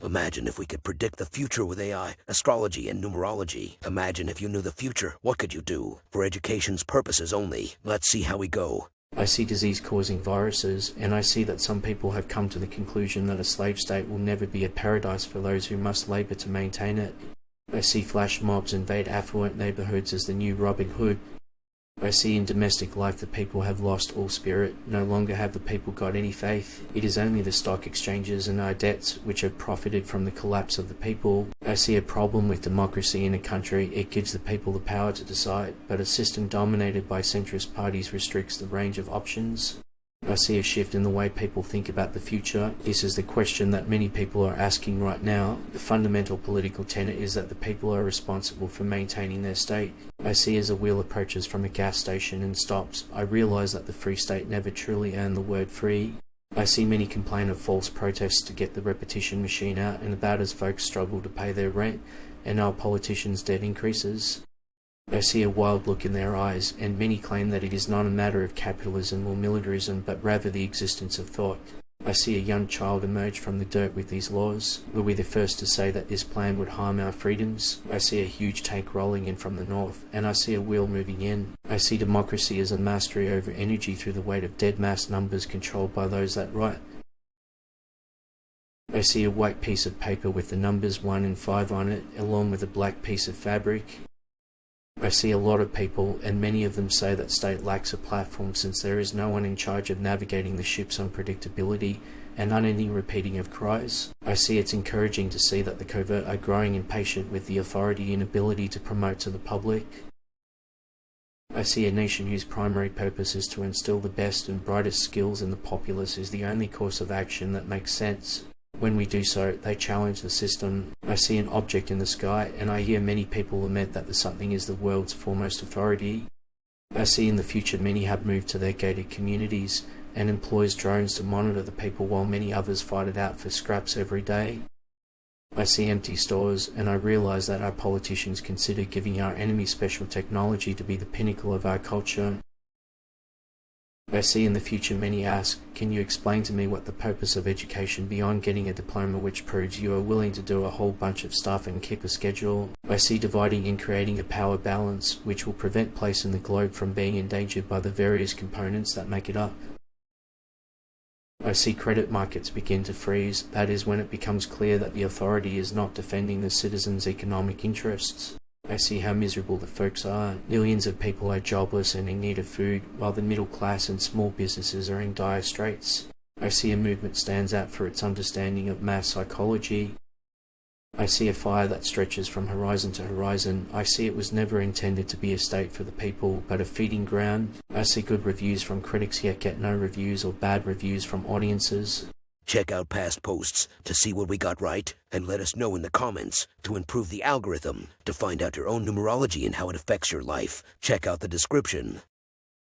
Imagine if we could predict the future with AI, astrology, and numerology. Imagine if you knew the future, what could you do? For education's purposes only. Let's see how we go. I see disease-causing viruses, and I see that some people have come to the conclusion that a slave state will never be a paradise for those who must labour to maintain it. I see flash mobs invade affluent neighbourhoods as the new Robin Hood. I see in domestic life the people have lost all spirit. No longer have the people got any faith. It is only the stock exchanges and our debts which have profited from the collapse of the people. I see a problem with democracy in a country. It gives the people the power to decide, but a system dominated by centrist parties restricts the range of options. I see a shift in the way people think about the future. This is the question that many people are asking right now. The fundamental political tenet is that the people are responsible for maintaining their state. I see as a wheel approaches from a gas station and stops, I realise that the Free State never truly earned the word free. I see many complain of false protests to get the repetition machine out, and about as folks struggle to pay their rent and our politicians' debt increases. I see a wild look in their eyes, and many claim that it is not a matter of capitalism or militarism, but rather the existence of thought. I see a young child emerge from the dirt with these laws. Were we the first to say that this plan would harm our freedoms? I see a huge tank rolling in from the north, and I see a wheel moving in. I see democracy as a mastery over energy through the weight of dead mass numbers controlled by those that write. I see a white piece of paper with the numbers 1 and 5 on it, along with a black piece of fabric. I see a lot of people, and many of them say that state lacks a platform since there is no one in charge of navigating the ship's unpredictability and unending repeating of cries. I see it's encouraging to see that the covert are growing impatient with the authority and ability to promote to the public. I see a nation whose primary purpose is to instill the best and brightest skills in the populace is the only course of action that makes sense. When we do so, they challenge the system. I see an object in the sky, and I hear many people lament that the something is the world's foremost authority. I see in the future many have moved to their gated communities and employs drones to monitor the people while many others fight it out for scraps every day. I see empty stores, and I realise that our politicians consider giving our enemy special technology to be the pinnacle of our culture. I see in the future many ask, can you explain to me what the purpose of education beyond getting a diploma which proves you are willing to do a whole bunch of stuff and keep a schedule? I see dividing and creating a power balance which will prevent place in the globe from being endangered by the various components that make it up. I see credit markets begin to freeze. That is when it becomes clear that the authority is not defending the citizens' economic interests. I see how miserable the folks are. Millions of people are jobless and in need of food, while the middle class and small businesses are in dire straits. I see a movement stands out for its understanding of mass psychology. I see a fire that stretches from horizon to horizon. I see it was never intended to be a state for the people, but a feeding ground. I see good reviews from critics yet get no reviews or bad reviews from audiences. Check out past posts to see what we got right, and let us know in the comments to improve the algorithm. To find out your own numerology and how it affects your life, check out the description.